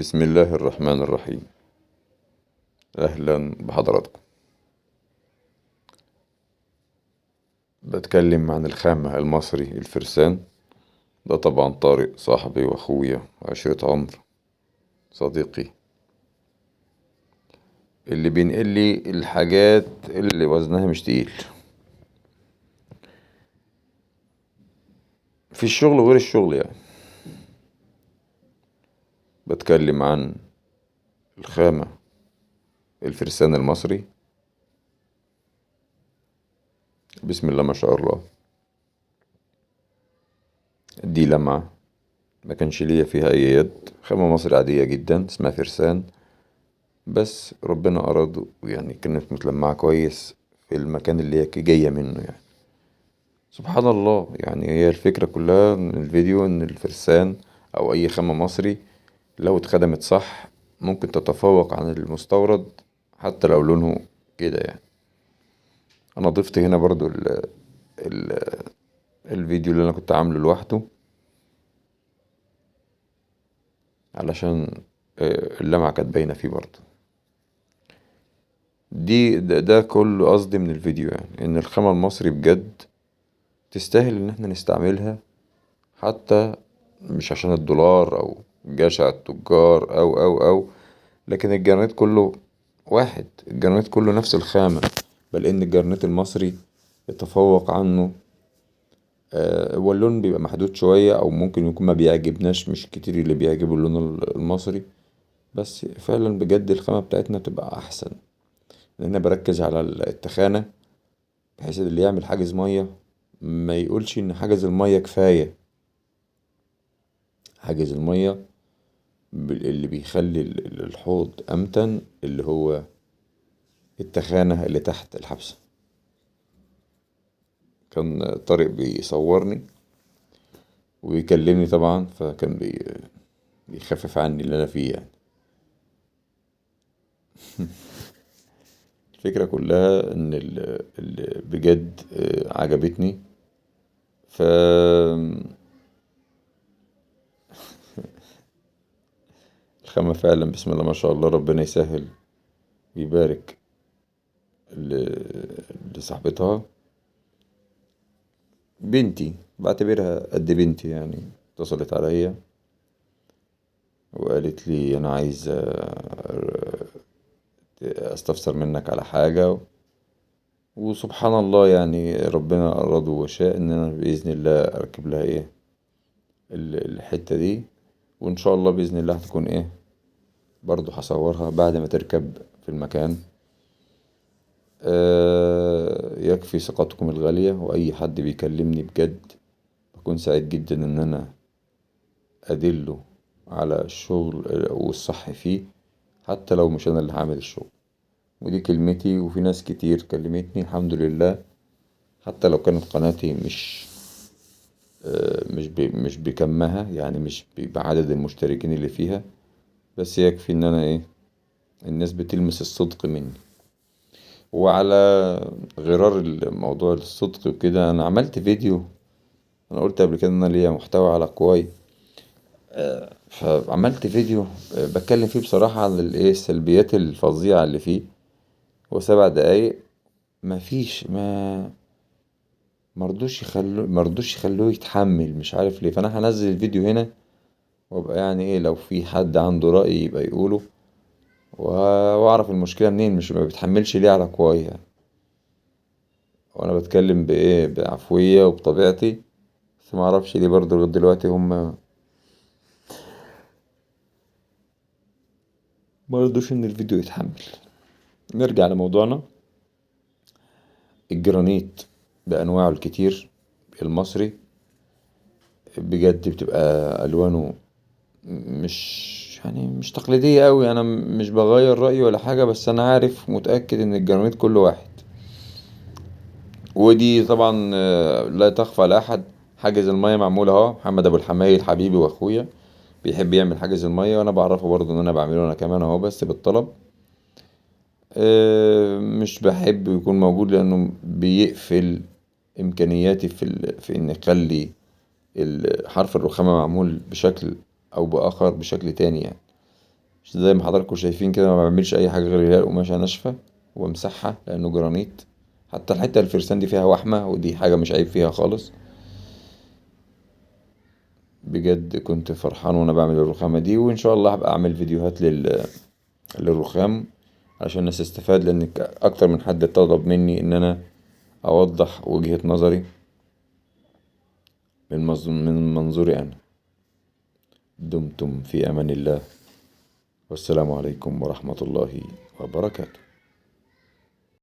بسم الله الرحمن الرحيم. أهلا بحضراتكم. بتكلم عن الخامة المصري الفرسان. ده طبعا طارق صاحبي وأخويا وعشرة عمر، صديقي اللي بينقلي الحاجات اللي وزنها مش تقيل في الشغل وغير الشغل يعني. بتكلم عن الخامة الفرسان المصري. بسم الله ما شاء الله. دي لمعة ما كانش ليا فيها أي يد، خامة مصري عادية جدا اسمها فرسان، بس ربنا أراد يعني كانت متلمعة كويس في المكان اللي هي جاية منه يعني. سبحان الله، يعني هي الفكرة كلها من الفيديو إن الفرسان أو أي خامة مصري لو اتخدمت صح ممكن تتفوق عن المستورد حتى لو لونه كده يعني. أنا ضفت هنا برضو ال الفيديو اللي أنا كنت عامله لوحده علشان اللمعة كانت باينة فيه برضو. ده كل قصدي من الفيديو، يعني إن الخامة المصري بجد تستاهل إن احنا نستعملها، حتى مش عشان الدولار أو جشع التجار أو لكن الجرانيت كله واحد، الجرانيت كله نفس الخامة، بل إن الجرانيت المصري يتفوق عنه. هو اللون بيبقى محدود شوية أو ممكن يكون ما بيعجبناش، مش كتير اللي بيعجبه اللون المصري، بس فعلا بجد الخامة بتاعتنا تبقى أحسن. لأن أنا بركز على التخانة، بحيث اللي يعمل حاجز مية ما يقولش إن حاجز المية كفاية. حاجز المية اللي بيخلي الحوض أمتن اللي هو التخانة اللي تحت الحبسة. كان طارق بيصورني ويكلمني طبعا، فكان بيخفف عني اللي أنا فيه يعني. الفكرة كلها إن اللي بجد عجبتني. ف الخامة فعلا بسم الله ما شاء الله، ربنا يسهل ويبارك لصاحبتها. بنتي بعتبرها قد بنتي يعني، اتصلت عليا وقالت لي انا عايز استفسر منك على حاجة. وسبحان الله يعني ربنا أراد وشاء ان انا بإذن الله اركب لها ايه الحتة دي. وان شاء الله بإذن الله هتكون ايه، برضو هصورها بعد ما تركب في المكان. يكفي ثقتكم الغالية، واي حد بيكلمني بجد بكون سعيد جدا ان انا ادله على الشغل والصح فيه، حتى لو مش انا اللي هعمل الشغل. ودي كلمتي، وفي ناس كتير كلمتني الحمد لله، حتى لو كانت قناتي مش بكمها يعني، مش بعدد المشتركين اللي فيها، بس يكفي ان انا ايه، الناس بتلمس الصدق مني. وعلى غرار الموضوع الصدق وكده، انا عملت فيديو. انا قلت قبل كده ان انا ليا محتوى على كواي، فعملت فيديو بتكلم فيه بصراحة عن الايه السلبيات الفظيعة اللي فيه. و7 دقايق مفيش مرضوش يخلوه يتحمل، مش عارف ليه. فانا هنزل الفيديو هنا، وابقى يعني ايه لو في حد عنده رأي يبقى يقوله، واعرف المشكلة منين، مش ما بيتحملش ليه على كواي يعني. وانا بتكلم بايه بعفوية وبطبيعتي، بس ما اعرفش ليه برضه لغاية دلوقتي هم مرضوش ان الفيديو يتحمل. نرجع لموضوعنا. الجرانيت بأنواعه الكتير المصري بجد بتبقى ألوانه مش تقليدية أوي. أنا مش بغير رأيي ولا حاجة، بس أنا عارف متأكد إن الجرانيت كله واحد. ودي طبعا لا تخفى على أحد. حاجز المية معمول أهو، محمد أبو الحمايل حبيبي وأخويا بيحب يعمل حاجز المية، وأنا بعرفه برضه إن أنا بعمله أنا كمان أهو، بس بالطلب. مش بحب يكون موجود لأنه بيقفل إمكانياتي في إن أخلي حرف الرخامة معمول بشكل أو بآخر بشكل تاني يعني. زي ما حضراتكم شايفين كده، ما بعملش اي حاجه غير هي القماشه ناشفه وامسحها لانه جرانيت. حتى الحته الفرسان دي فيها وحمه، ودي حاجه مش عيب فيها خالص. بجد كنت فرحان وانا بعمل الرخامه دي، وان شاء الله هبقى اعمل فيديوهات للرخام عشان الناس تستفاد، لان اكتر من حد طلب مني ان انا اوضح وجهة نظري من منظوري انا. دمتم في امان الله، والسلام عليكم ورحمة الله وبركاته.